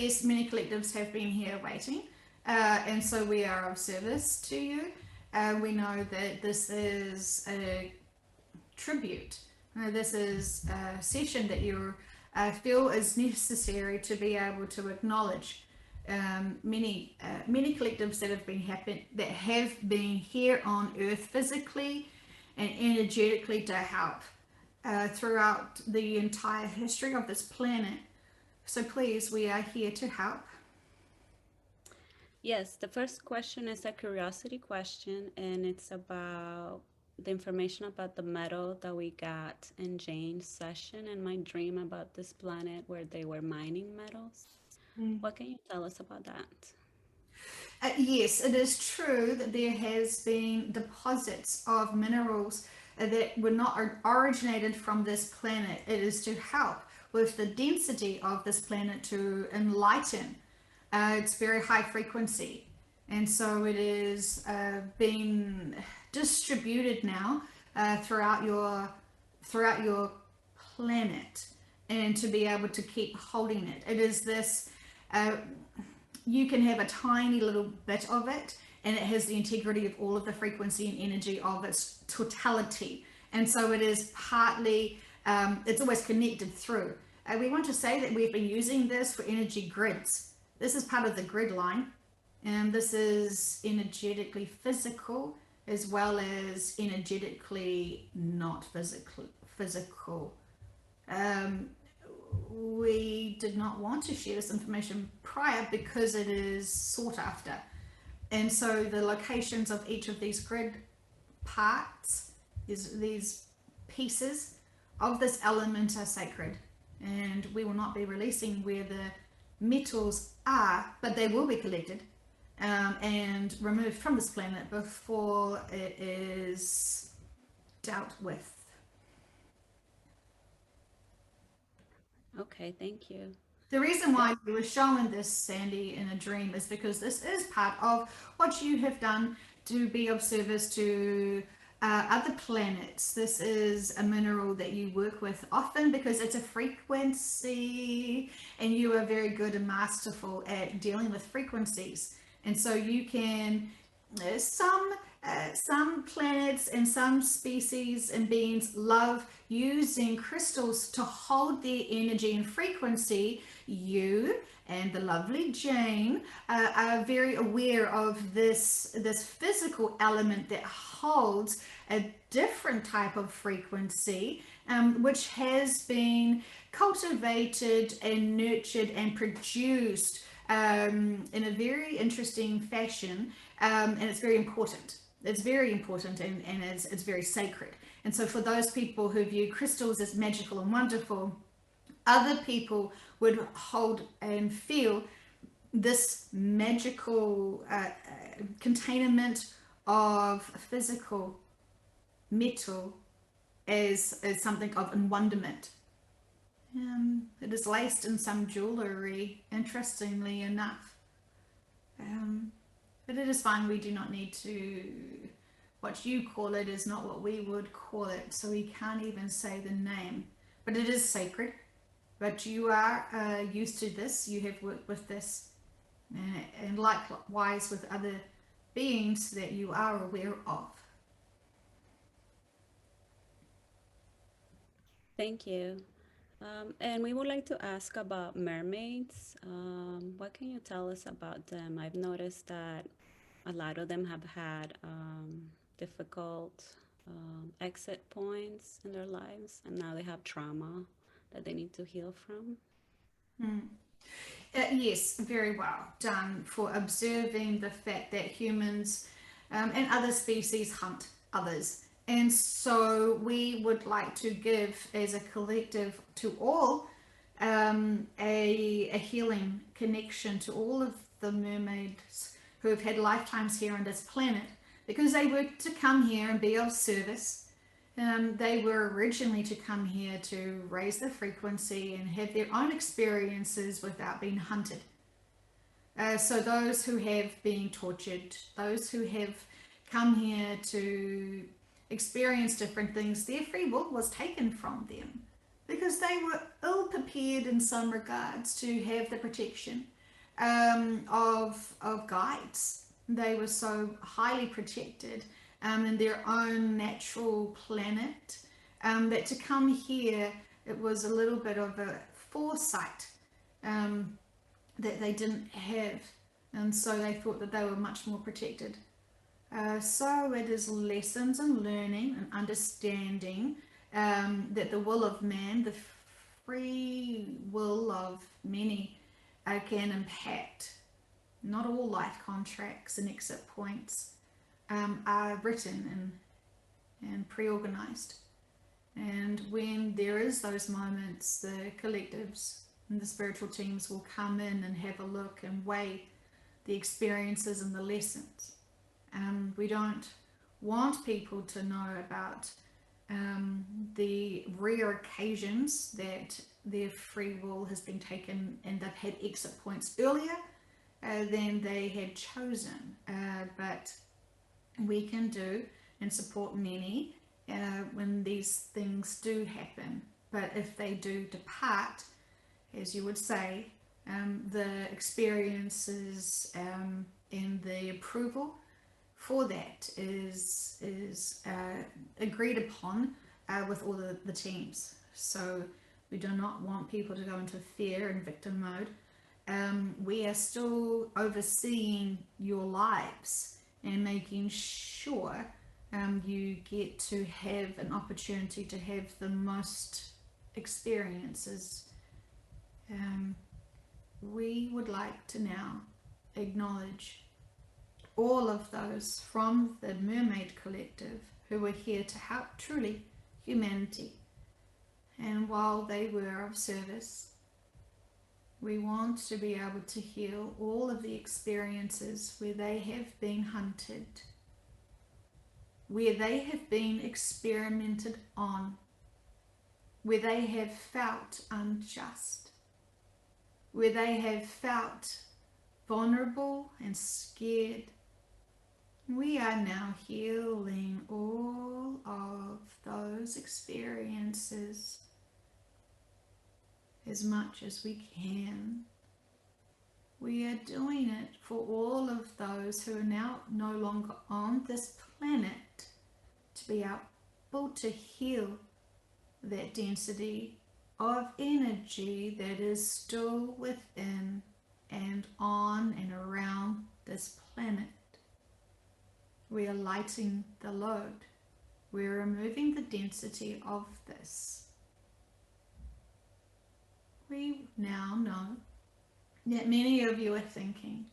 yes, many collectives have been here waiting, and so we are of service to you. We know that this is a tribute. This is a session that you feel is necessary to be able to acknowledge many collectives that have been here on Earth physically and energetically to help throughout the entire history of this planet. So please, we are here to help. Yes, the first question is a curiosity question, and it's about the information about the metal that we got in Jane's session and my dream about this planet where they were mining metals. What can you tell us about that? Yes, it is true that there has been deposits of minerals that were not originated from this planet. It is to help with the density of this planet to enlighten. It's very high frequency, and so it is being distributed now throughout your planet, and to be able to keep holding it. It is this. Uh, you can have a tiny little bit of it, and it has the integrity of all of the frequency and energy of its totality. And so it is partly, it's always connected through. We want to say that we've been using this for energy grids. This is part of the grid line, and this is energetically physical as well as energetically not physical. Um, we did not want to share this information prior because it is sought after. And so the locations of each of these grid parts, these pieces of this element are sacred. And we will not be releasing where the metals are, but they will be collected and removed from this planet before it is dealt with. Okay, thank you. The reason why you were shown this, Sandy, in a dream is because this is part of what you have done to be of service to other planets. This is a mineral that you work with often because it's a frequency, and you are very good and masterful at dealing with frequencies. And so you can, some planets and some species and beings love using crystals to hold their energy and frequency. You and the lovely Jane are very aware of this physical element that holds a different type of frequency, which has been cultivated and nurtured and produced in a very interesting fashion, and it's very important. It's very important, and it's very sacred. And so, for those people who view crystals as magical and wonderful, other people would hold and feel this magical containment of physical metal as something of wonderment. It is laced in some jewellery, interestingly enough. But it is fine, we do not need to. What you call it is not what we would call it, so we can't even say the name. But it is sacred. But you are used to this, you have worked with this, and likewise with other beings that you are aware of. Thank you. And we would like to ask about mermaids. What can you tell us about them? I've noticed that a lot of them have had difficult exit points in their lives, and now they have trauma that they need to heal from. Yes, very well done for observing the fact that humans and other species hunt others. And so we would like to give, as a collective, to all a healing connection to all of the mermaids who have had lifetimes here on this planet because they were to come here and be of service. They were originally to come here to raise the frequency and have their own experiences without being hunted. So those who have been tortured, those who have come here to experience different things, their free will was taken from them. because they were ill prepared in some regards to have the protection of guides. They were so highly protected in their own natural planet that to come here, it was a little bit of a foresight that they didn't have, and so they thought that they were much more protected. So it is lessons and learning and understanding that the will of man, the free will of many, can impact. Not all life contracts and exit points are written and pre-organized. And when there is those moments, the collectives and the spiritual teams will come in and have a look and weigh the experiences and the lessons. We don't want people to know about the rare occasions that their free will has been taken and they've had exit points earlier than they had chosen. But we can do and support many when these things do happen. But if they do depart, as you would say, the experiences and the approval for that is agreed upon with all the teams. So we do not want people to go into fear and victim mode. We are still overseeing your lives and making sure you get to have an opportunity to have the most experiences. We would like to now acknowledge all of those from the Mermaid Collective who were here to help truly humanity. And while they were of service, we want to be able to heal all of the experiences where they have been hunted, where they have been experimented on, where they have felt unjust, where they have felt vulnerable and scared. We are now healing all of those experiences as much as we can. We are doing it for all of those who are now no longer on this planet to be able to heal that density of energy that is still within and on and around this planet. We are lighting the load. We're removing the density of this. We now know that many of you are thinking,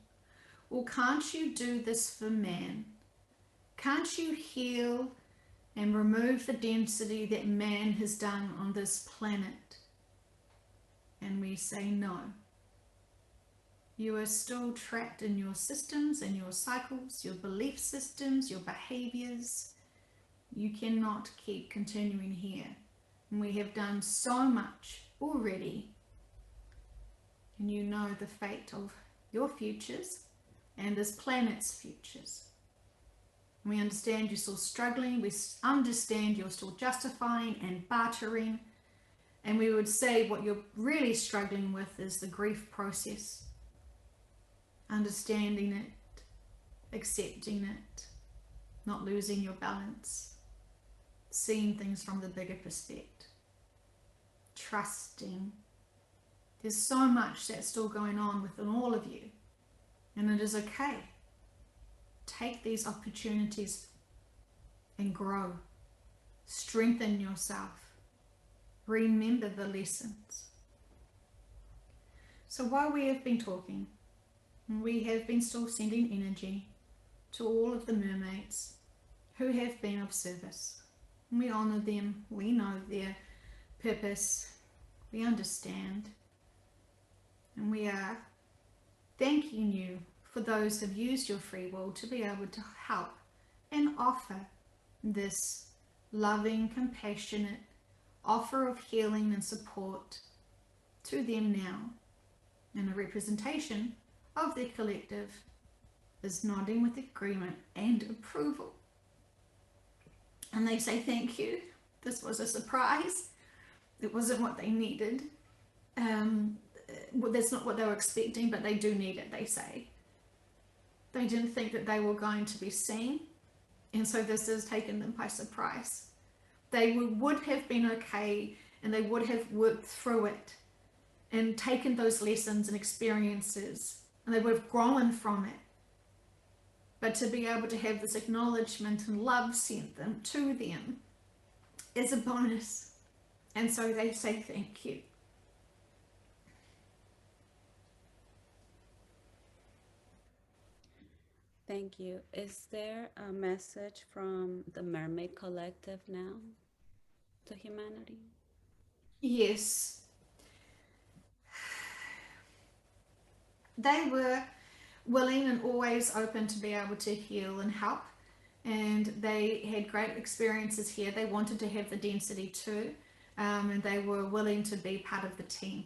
well, can't you do this for man? Can't you heal and remove the density that man has done on this planet? And we say no. You are still trapped in your systems and your cycles, your belief systems, your behaviors. You cannot keep continuing here. And we have done so much already. And you know the fate of your futures and this planet's futures. We understand you're still struggling. We understand you're still justifying and bartering. And we would say what you're really struggling with is the grief process. Understanding it, accepting it, not losing your balance, seeing things from the bigger perspective, trusting. There's so much that's still going on within all of you, and it is okay. Take these opportunities and grow. Strengthen yourself. Remember the lessons. So while we have been talking, we have been still sending energy to all of the mermaids who have been of service. We honour them, we know their purpose, we understand, and we are thanking you for those who have used your free will to be able to help and offer this loving, compassionate offer of healing and support to them now. And a representation of the collective is nodding with agreement and approval. And they say thank you. This was a surprise. It wasn't what they needed. Um, well, that's not what they were expecting, but they do need it, they say. They didn't think that they were going to be seen, and so this has taken them by surprise. They would have been okay, and they would have worked through it and taken those lessons and experiences, and they would have grown from it. But to be able to have this acknowledgement and love sent them to them is a bonus. And so they say thank you. Thank you. Is there a message from the Mermaid Collective now to humanity? Yes, they were willing and always open to be able to heal and help. And they had great experiences here. They wanted to have the density too. And they were willing to be part of the team.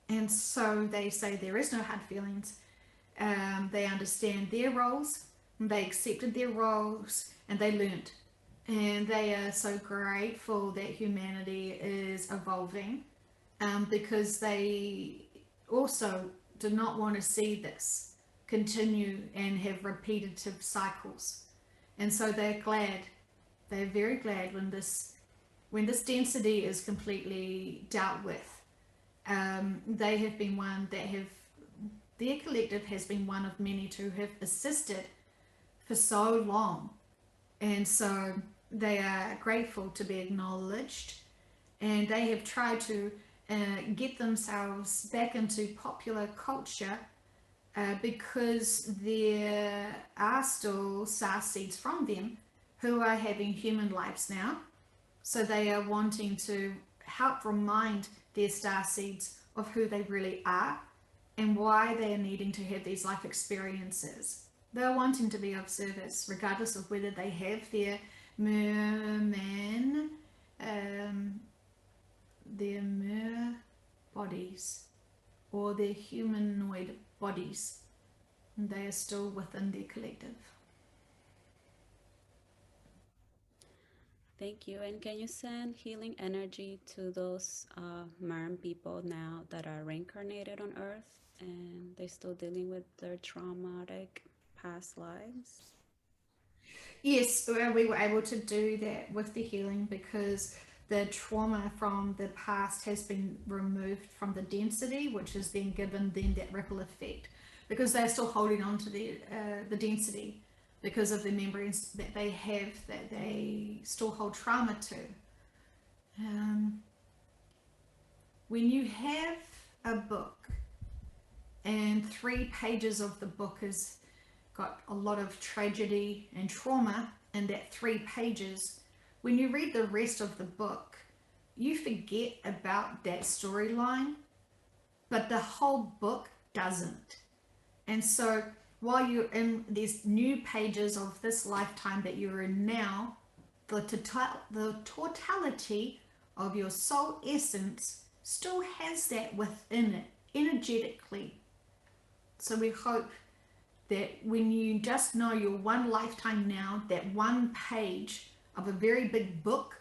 And so they say there is no hard feelings. They understand their roles, they accepted their roles, and they learned. And they are so grateful that humanity is evolving, because they also do not want to see this continue and have repetitive cycles. And so they're glad, they're very glad when this density is completely dealt with. They have been one that have, their collective has been one of many to have assisted for so long. And so they are grateful to be acknowledged, and they have tried to get themselves back into popular culture, because there are still star seeds from them who are having human lives now. So they are wanting to help remind their star seeds of who they really are and why they are needing to have these life experiences. They're wanting to be of service, regardless of whether they have their merman, their mer bodies or their humanoid bodies. They are still within their collective. Thank you. And can you send healing energy to those Merm people now that are reincarnated on Earth and they're still dealing with their traumatic past lives? Yes, we were able to do that with the healing because the trauma from the past has been removed from the density, which has then given them that ripple effect, because they're still holding on to the density because of the memories that they have that they still hold trauma to. When you have a book and 3 pages of the book has got a lot of tragedy and trauma in that 3 pages, when you read the rest of the book, you forget about that storyline, but the whole book doesn't. And so while you're in these new pages of this lifetime that you're in now, the totality of your soul essence still has that within it energetically. So we hope that when you just know your one lifetime now, that one page of a very big book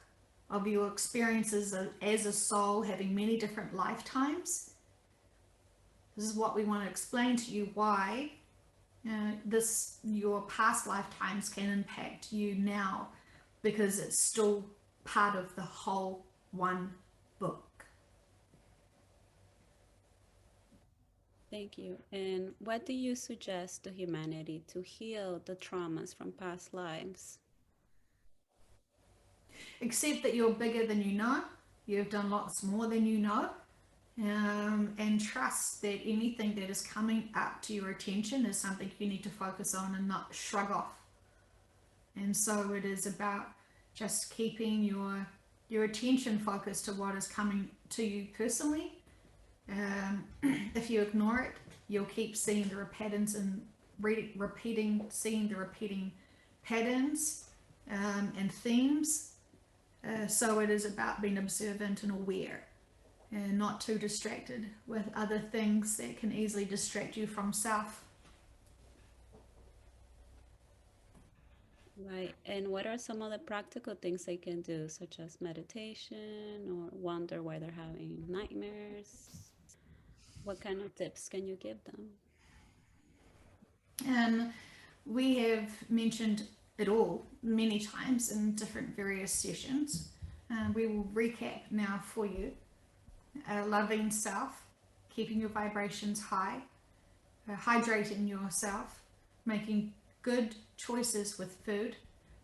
of your experiences as a soul having many different lifetimes, this is what we want to explain to you, why your past lifetimes can impact you now, because it's still part of the whole one book. Thank you. And what do you suggest to humanity to heal the traumas from past lives? Accept that you're bigger than you know, you've done lots more than you know, and trust that anything that is coming up to your attention is something you need to focus on and not shrug off. And so it is about just keeping your attention focused to what is coming to you personally. If you ignore it, you'll keep seeing the patterns and seeing the repeating patterns and themes. So it is about being observant and aware, and not too distracted with other things that can easily distract you from self. Right. And what are some of the practical things they can do, such as meditation or wonder why they're having nightmares? What kind of tips can you give them? Um, we have mentioned it all many times in different various sessions. We will recap now for you. Loving self, keeping your vibrations high, hydrating yourself, making good choices with food,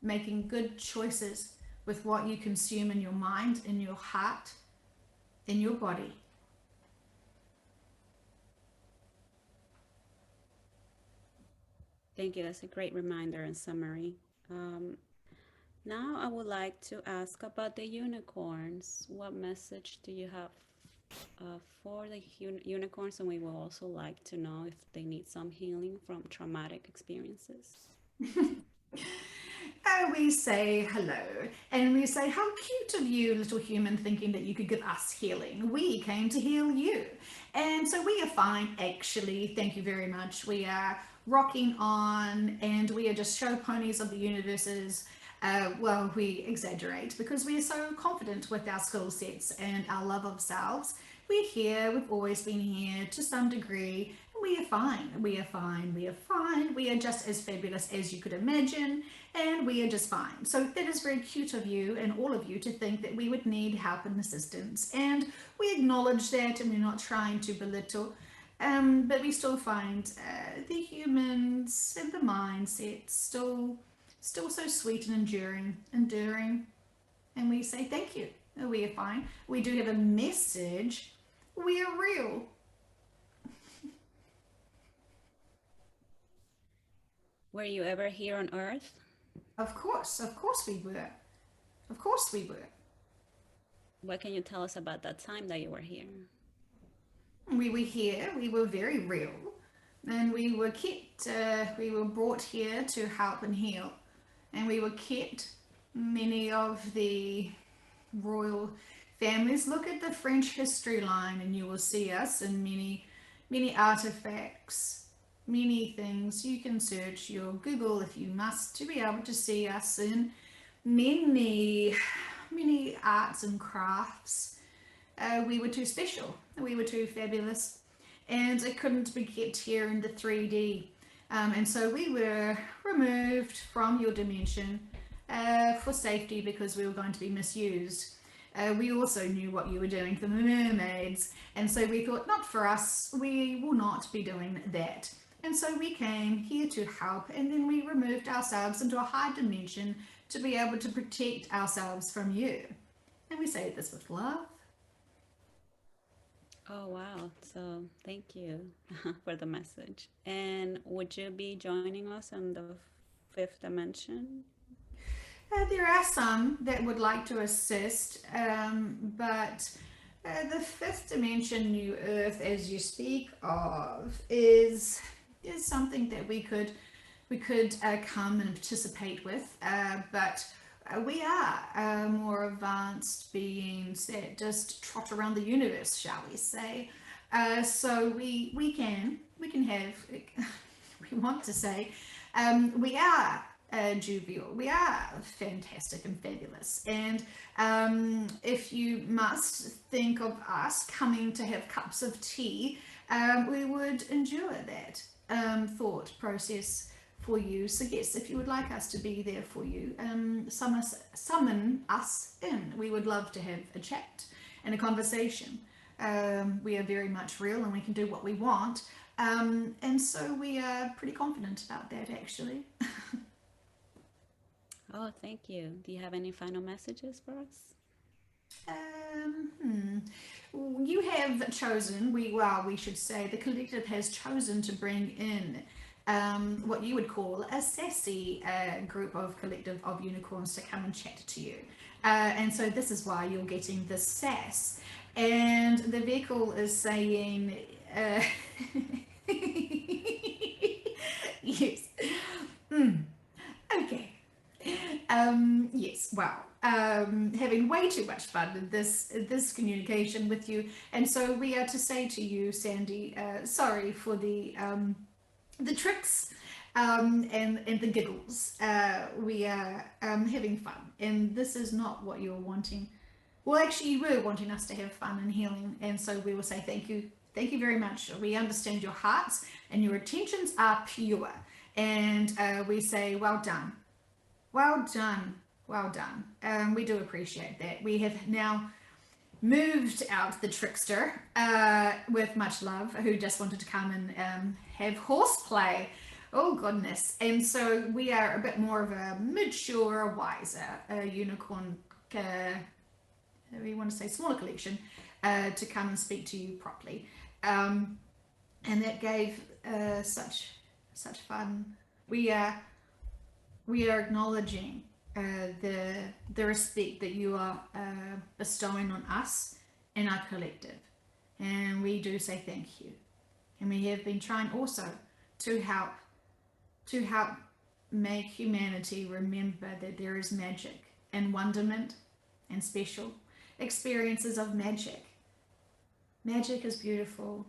making good choices with what you consume in your mind, in your heart, in your body. Thank you. That's a great reminder and summary. Um, Now I would like to ask about the unicorns. What message do you have for the unicorns? And we will also like to know if they need some healing from traumatic experiences. We say hello and we say, how cute of you, little human, thinking that you could give us healing. We came to heal you. And so we are fine, actually. Thank you very much. We are rocking on and we are just show ponies of the universes. Well, we exaggerate because we are so confident with our skill sets and our love of selves. We're here, we've always been here to some degree. We are fine, we are fine, we are fine. We are just as fabulous as you could imagine, and we are just fine. So that is very cute of you and all of you to think that we would need help and assistance. And we acknowledge that and we're not trying to belittle. But we still find the humans and the mindset still so sweet and enduring, and we say thank you. We are fine. We do have a message. We are real. Were you ever here on Earth? Of course we were. Of course we were. What can you tell us about that time that you were here? We were here. We were very real, and we were kept. We were brought here to help and heal, and we were kept. Many of the royal families. Look at the French history line, and you will see us in many artifacts, many things. You can search your Google if you must to be able to see us in many arts and crafts. We were too special. We were too fabulous, and it couldn't be kept here in the 3D. And so we were removed from your dimension for safety because we were going to be misused. We also knew what you were doing for the mermaids, and so we thought, not for us, we will not be doing that. And so we came here to help, and then we removed ourselves into a high dimension to be able to protect ourselves from you. And we say this with love. Oh, wow. So thank you for the message. And would you be joining us in the fifth dimension? There are some that would like to assist, but the fifth dimension, New Earth, as you speak of, is something that we could come and participate with, but we are more advanced beings that just trot around the universe, shall we say? So we can have we want to say we are jovial. We are fantastic and fabulous. And if you must think of us coming to have cups of tea, we would endure that thought process for you. So yes, if you would like us to be there for you, summon us in. We would love to have a chat and a conversation. We are very much real and we can do what we want. And so we are pretty confident about that, actually. Oh, thank you. Do you have any final messages for us? Um, hmm. You have chosen, we should say, the collective has chosen to bring in what you would call a sassy group of collective of unicorns to come and chat to you. And so this is why you're getting this sass. And the vehicle is saying, yes. Mm. Okay. Yes, wow. Having way too much fun in this communication with you, and so we are to say to you, Sandy, sorry for the the tricks and the giggles. We are having fun, and this is not what you're wanting. Well, actually, you were wanting us to have fun and healing, and so we will say thank you very much. We understand your hearts and your intentions are pure, and we say well done, well done, well done. We do appreciate that. We have now moved out the trickster with much love, who just wanted to come and have horseplay. Oh goodness! And so we are a bit more of a mature, wiser unicorn. We want to say smaller collection to come and speak to you properly, and that gave such fun. We are we are acknowledging the respect that you are bestowing on us and our collective, and we do say thank you. And we have been trying also to help make humanity remember that there is magic and wonderment and special experiences of magic. Magic is beautiful.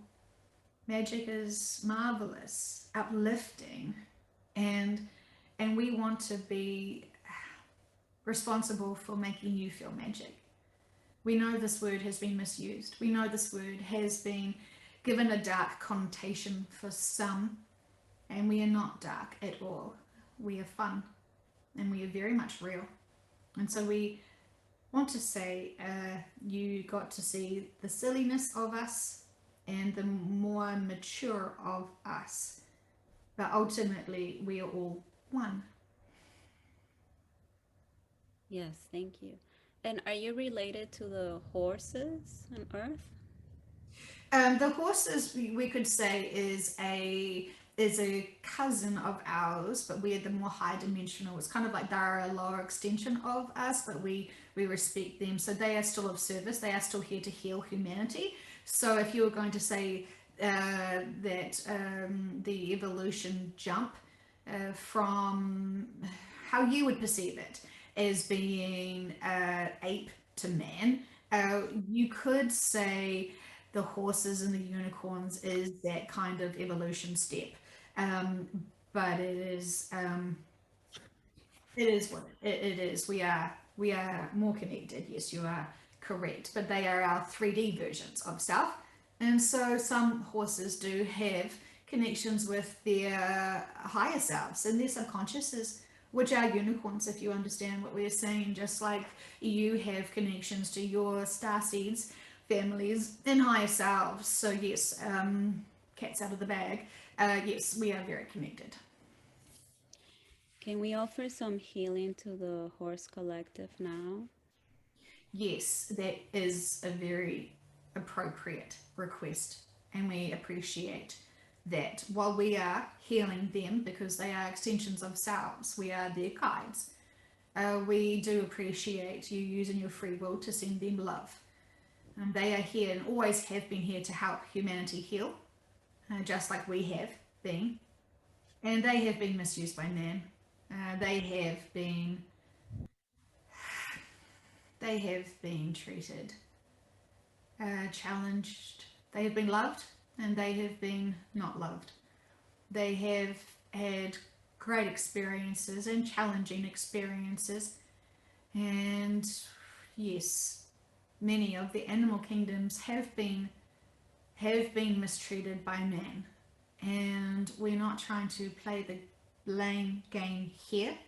Magic is marvelous, uplifting, and we want to be responsible for making you feel magic. We know this word has been misused. We know this word has been given a dark connotation for some, and we are not dark at all. We are fun, and we are very much real. And so we want to say you got to see the silliness of us and the more mature of us, but ultimately we are all one. Yes, thank you. And are you related to the horses on Earth? The horses we could say is a cousin of ours, but we're the more high dimensional. It's kind of like they're a lower extension of us, but we respect them. So they are still of service. They are still here to heal humanity. So if you were going to say that the evolution jump from how you would perceive it as being ape to man, you could say the horses and the unicorns is that kind of evolution step. Um, but it is what it is. We are more connected. Yes, you are correct. But they are our 3D versions of self. And so some horses do have connections with their higher selves and their subconsciouses, which are unicorns, if you understand what we're saying, just like you have connections to your star seeds, families, and higher selves. So, yes, cat's out of the bag. Yes, we are very connected. Can we offer some healing to the horse collective now? Yes, that is a very appropriate request, and we appreciate that. While we are healing them because they are extensions of ourselves, we are their guides. We do appreciate you using your free will to send them love. And they are here and always have been here to help humanity heal, just like we have been. And they have been misused by man. They have been treated, challenged. They have been loved, and they have been not loved. They have had great experiences and challenging experiences, and yes, many of the animal kingdoms have been mistreated by man, and we're not trying to play the blame game here.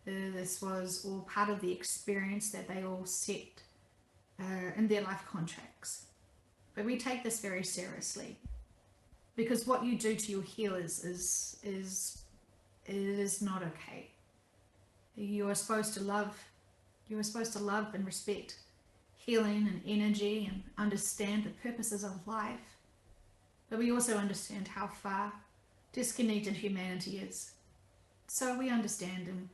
This was all part of the experience that they all set in their life contracts. But we take this very seriously because what you do to your healers is not okay. You are supposed to love. You are supposed to love and respect healing and energy and understand the purposes of life. But we also understand how far disconnected humanity is. So we understand, and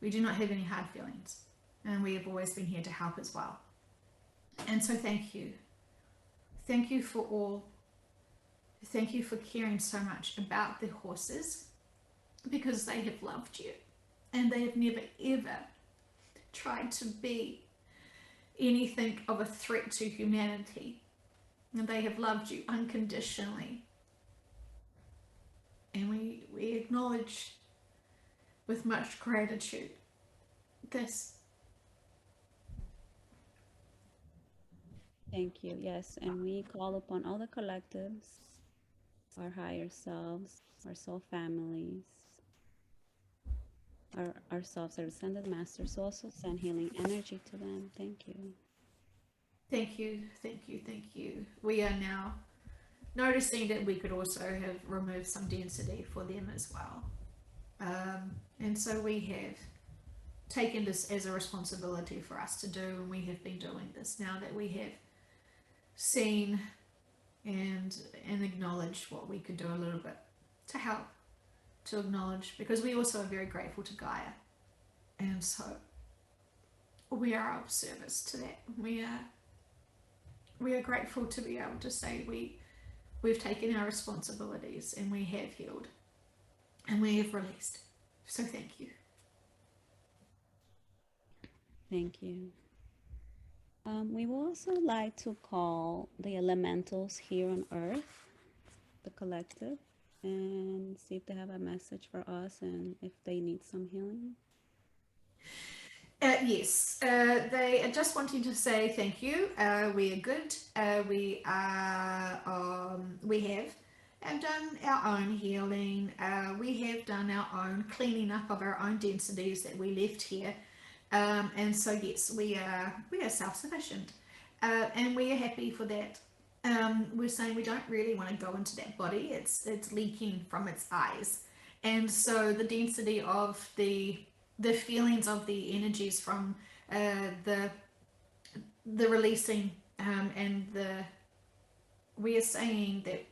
we do not have any hard feelings. And we have always been here to help as well. And so thank you. Thank you for all. Thank you for caring so much about the horses, because they have loved you. And they have never ever tried to be anything of a threat to humanity. And they have loved you unconditionally. acknowledge with much gratitude this. Thank you. Yes, and we call upon all the collectives, our higher selves, our soul families, ourselves, our descended masters, to also send healing energy to them. Thank you. Thank you, thank you, thank you. We are now noticing that we could also have removed some density for them as well. And so we have taken this as a responsibility for us to do, and we have been doing this now that we have seen and acknowledged what we could do a little bit to help to acknowledge, because we also are very grateful to Gaia, and so we are of service to that. We are grateful to be able to say we've taken our responsibilities and we have healed and we have released. So thank you. Thank you. We would also like to call the elementals here on Earth, the collective, and see if they have a message for us and if they need some healing. Yes, they are just wanting to say thank you. We are good. We have done our own healing. We have done our own cleaning up of our own densities that we left here. And so yes, we are self-sufficient, and we are happy for that. We're saying we don't really want to go into that body. It's leaking from its eyes, and so the density of the feelings of the energies from the releasing, and we are saying that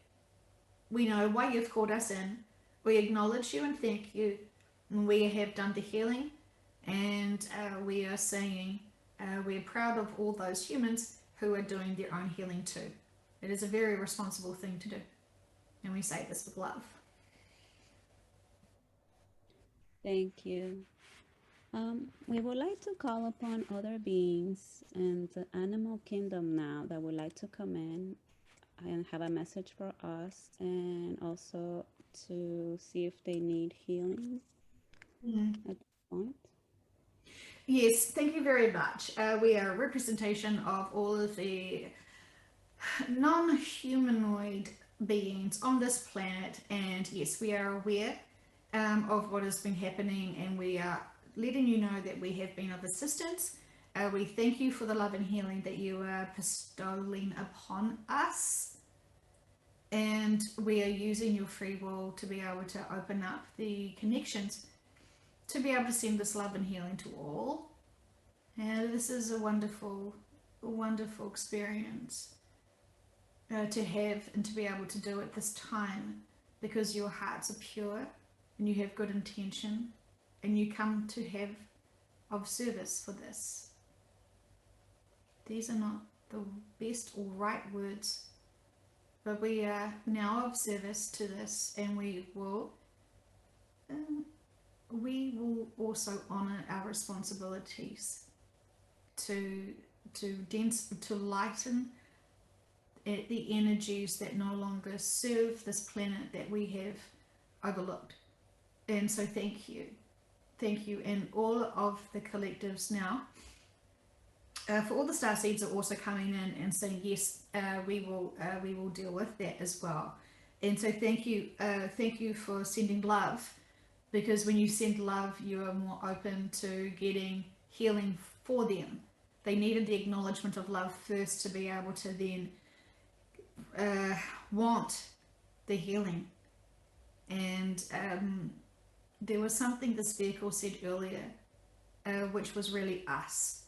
we know why you've called us in. We acknowledge you and thank you. We have done the healing, and we are saying we're proud of all those humans who are doing their own healing too. It is a very responsible thing to do, and we say this with love. Thank you. We would like to call upon other beings in the animal kingdom now that would like to come in and have a message for us, and also to see if they need healing at this point. Yes, thank you very much. We are a representation of all of the non-humanoid beings on this planet, and yes, we are aware of what has been happening, and we are letting you know that we have been of assistance. We thank you for the love and healing that you are bestowing upon us, and we are using your free will to be able to open up the connections to be able to send this love and healing to all. And this is a wonderful, wonderful experience to have and to be able to do at this time, because your hearts are pure and you have good intention, and you come to have of service for this. These are not the best or right words, but we are now of service to this, and we will also honor our responsibilities to lighten the energies that no longer serve this planet that we have overlooked. And so thank you, and all of the collectives now. For all the starseeds are also coming in and saying yes, we will deal with that as well. And so thank you for sending love, because when you send love, you are more open to getting healing for them. They needed the acknowledgement of love first to be able to then want the healing. And there was something this vehicle said earlier, which was really us,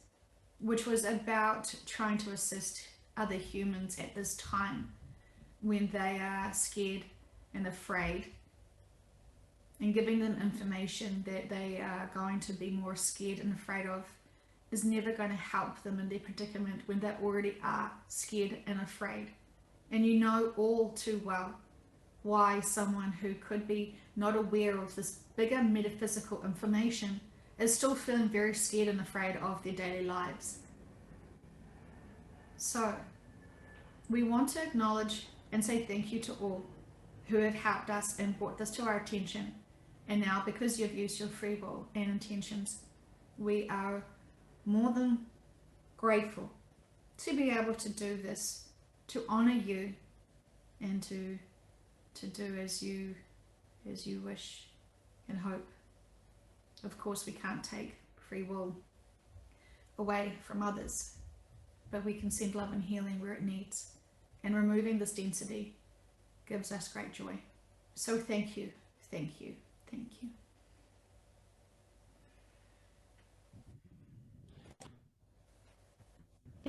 which was about trying to assist other humans at this time when they are scared and afraid, and giving them information that they are going to be more scared and afraid of is never going to help them in their predicament when they already are scared and afraid. And you know all too well why someone who could be not aware of this bigger metaphysical information is still feeling very scared and afraid of their daily lives. So we want to acknowledge and say thank you to all who have helped us and brought this to our attention, And now, because you've used your free will and intentions, we are more than grateful to be able to do this, to honor you, and to do as you wish and hope. Of course, we can't take free will away from others, but we can send love and healing where it needs. And removing this density gives us great joy. So thank you, thank you, thank you.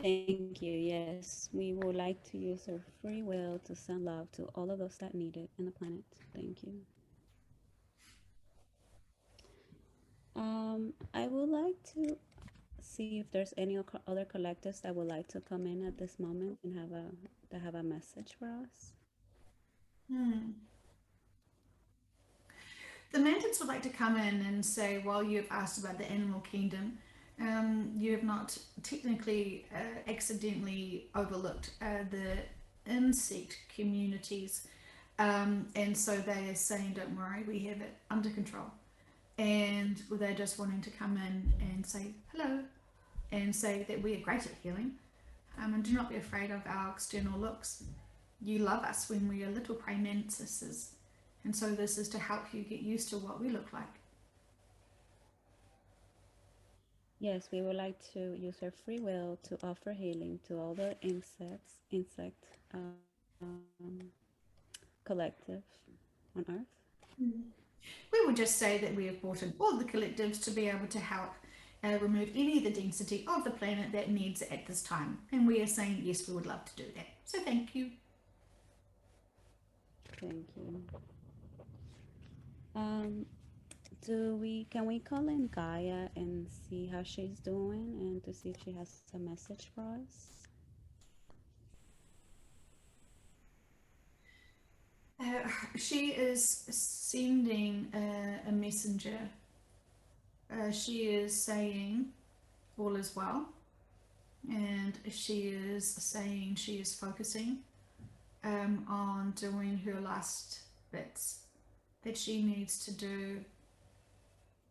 Thank you. Yes, we would like to use our free will to send love to all of those that need it in the planet. Thank you. I would like to see if there's any other collectives that would like to come in at this moment and have a message for us. The mantids would like to come in and say, while you've asked about the animal kingdom, you have not technically accidentally overlooked the insect communities. And so they are saying, don't worry, we have it under control. And they're just wanting to come in and say hello and say that we are great at healing. And do not be afraid of our external looks. You love us when we are little praying mantises. And so this is to help you get used to what we look like. Yes, we would like to use our free will to offer healing to all the insect collective on Earth. We will just say that we have brought in all the collectives to be able to help remove any of the density of the planet that needs it at this time. And we are saying, yes, we would love to do that. So thank you. Thank you. Can we call in Gaia and see how she's doing and to see if she has a message for us? She is sending a messenger. She is saying all is well, and she is saying she is focusing on doing her last bits that she needs to do.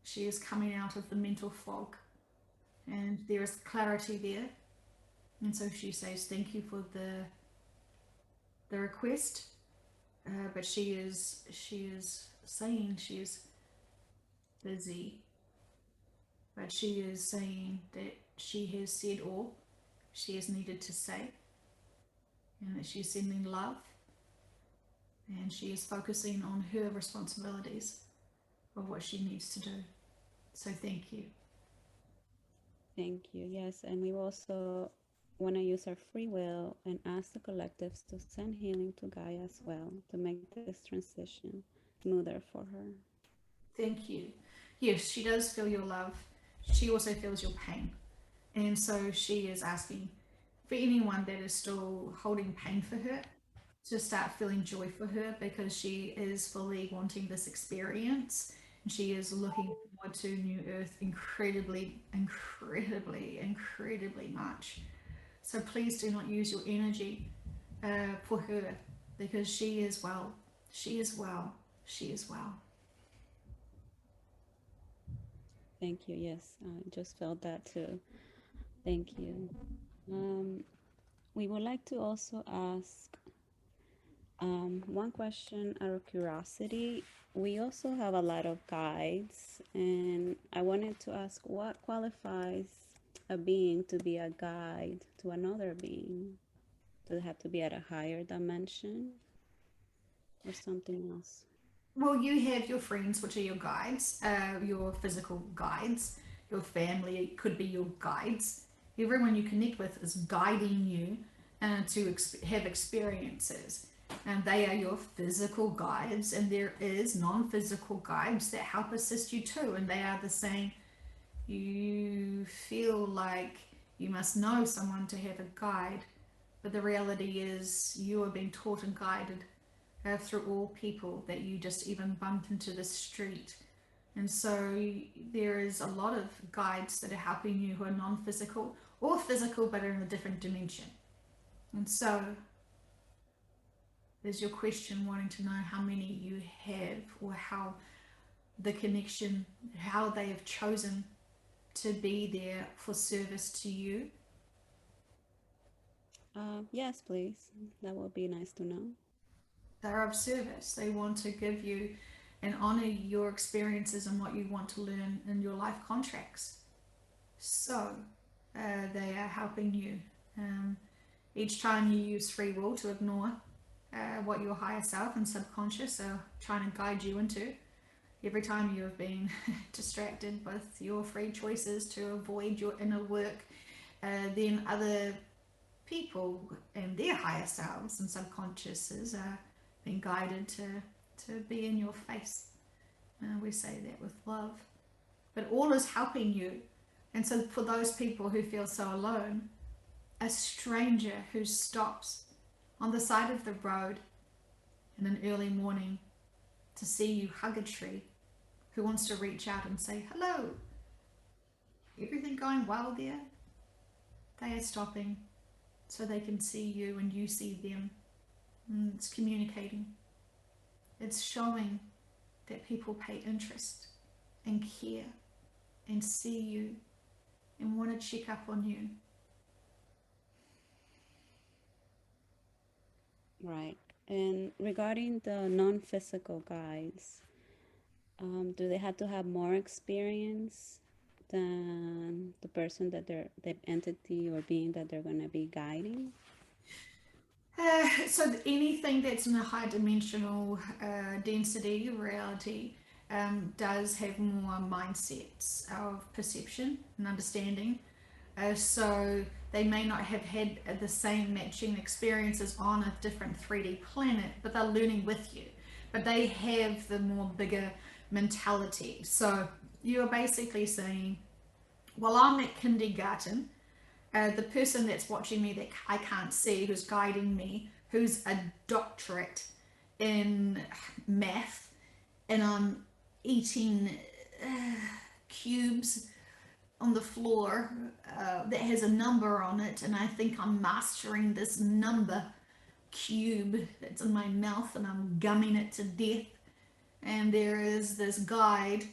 She is coming out of the mental fog, and there is clarity there. And so she says thank you for the request, but she is saying she is busy, but she is saying that she has said all she has needed to say, and that she's sending love, and she is focusing on her responsibilities of what she needs to do. So thank you. Thank you. Yes, and we also want to use our free will and ask the collectives to send healing to Gaia as well to make this transition smoother for her. Thank you. Yes, she does feel your love. She also feels your pain. And so she is asking for anyone that is still holding pain for her to start feeling joy for her, because she is fully wanting this experience, and she is looking forward to New Earth incredibly, incredibly, incredibly much. So please do not use your energy for her, because she is well. She is well. She is well. Thank you. Yes, I just felt that too. Thank you. We would like to also ask one question out of curiosity. We also have a lot of guides, and I wanted to ask what qualifies a being to be a guide to another being? Does it have to be at a higher dimension or something else? Well, you have your friends, which are your guides, your physical guides. Your family could be your guides. Everyone you connect with is guiding you to have experiences. And they are your physical guides, and there is non-physical guides that help assist you too, and they are the same. You feel like you must know someone to have a guide, but the reality is you are being taught and guided through all people that you just even bump into the street. And so there is a lot of guides that are helping you who are non-physical or physical but are in a different dimension. And so there's your question, wanting to know how many you have or how the connection, how they have chosen to be there for service to you? Yes, please. That would be nice to know. They're of service. They want to give you and honor your experiences and what you want to learn in your life contracts. So they are helping you. Um, each time you use free will to ignore what your higher self and subconscious are trying to guide you into, every time you have been distracted with your free choices to avoid your inner work, then other people and their higher selves and subconsciouses are being guided to be in your face. We say that with love. But all is helping you. And so for those people who feel so alone, a stranger who stops on the side of the road in an early morning to see you hug a tree, who wants to reach out and say, hello, everything going well there? They are stopping so they can see you and you see them. And it's communicating. It's showing that people pay interest and care and see you and want to check up on you. Right. And regarding the non-physical guides, do they have to have more experience than the person that the entity or being that they're going to be guiding? So anything that's in a high dimensional density reality does have more mindsets of perception and understanding. So they may not have had the same matching experiences on a different 3D planet, but they're learning with you. But they have the more bigger mentality. So you're basically saying, well, I'm at kindergarten. The person that's watching me that I can't see, who's guiding me, who's a doctorate in math, and I'm eating cubes on the floor that has a number on it, and I think I'm mastering this number cube that's in my mouth and I'm gumming it to death. And there is this guide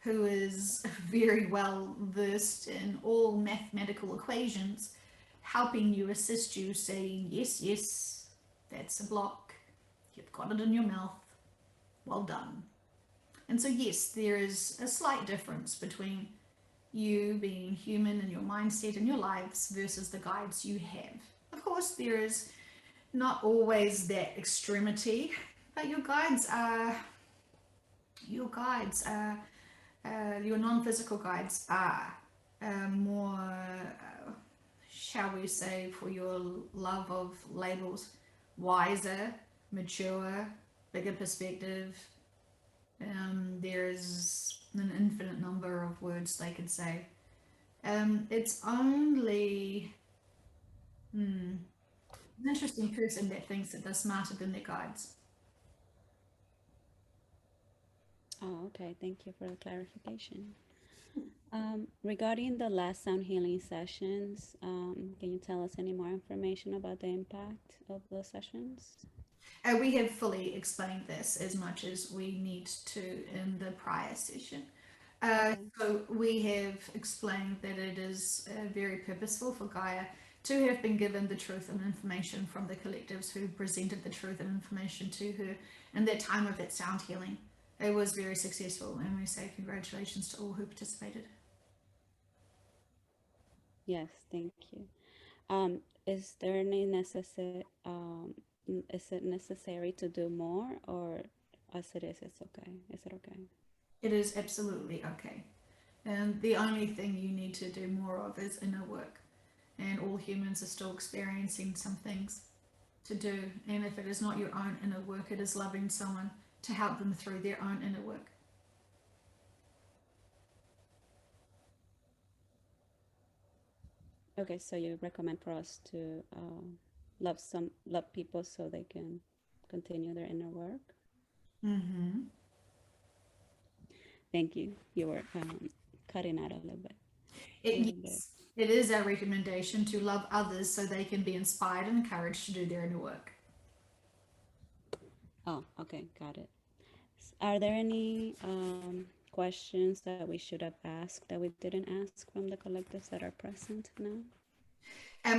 who is very well versed in all mathematical equations, helping you, assist you, saying, yes, yes, that's a block. You've got it in your mouth. Well done. And so, yes, there is a slight difference between you being human and your mindset and your lives versus the guides you have. Of course, there is not always that extremity, but your guides are your non-physical guides are more, shall we say, for your love of labels, wiser, mature, bigger perspective. There's an infinite number of words they could say. It's only an interesting person that thinks that they're smarter than their guides. Oh, okay. Thank you for the clarification. Regarding the last sound healing sessions, can you tell us any more information about the impact of those sessions? We have fully explained this as much as we need to in the prior session. Okay. So we have explained that it is very purposeful for Gaia to have been given the truth and information from the collectives who presented the truth and information to her in that time of that sound healing. It was very successful, and we say congratulations to all who participated. Yes, thank you. Is there any is it necessary to do more, or as it is, it's okay? Is it okay? It is absolutely okay. And the only thing you need to do more of is inner work. And all humans are still experiencing some things to do. And if it is not your own inner work, it is loving someone to help them through their own inner work. Okay, so you recommend for us to love people so they can continue their inner work. Mm-hmm. Thank you. You were cutting out a little bit. A little bit. Yes, it is our recommendation to love others so they can be inspired and encouraged to do their inner work. Oh, okay, got it. Are there any questions that we should have asked that we didn't ask from the collectives that are present now?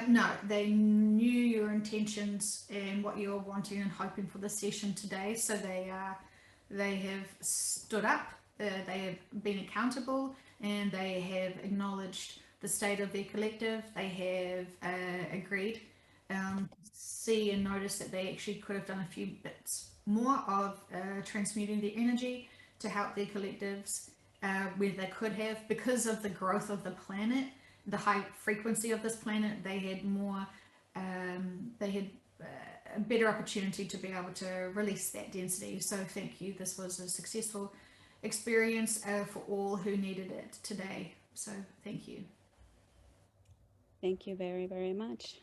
No, they knew your intentions and what you were wanting and hoping for the session today, so they have stood up, they have been accountable, and they have acknowledged the state of their collective. They have agreed, see and notice that they actually could have done a few bits more of transmuting their energy to help their collectives where they could have, because of the growth of the planet, the high frequency of this planet. They had more, they had a better opportunity to be able to release that density. So thank you. This was a successful experience for all who needed it today. So thank you. Thank you very, very much.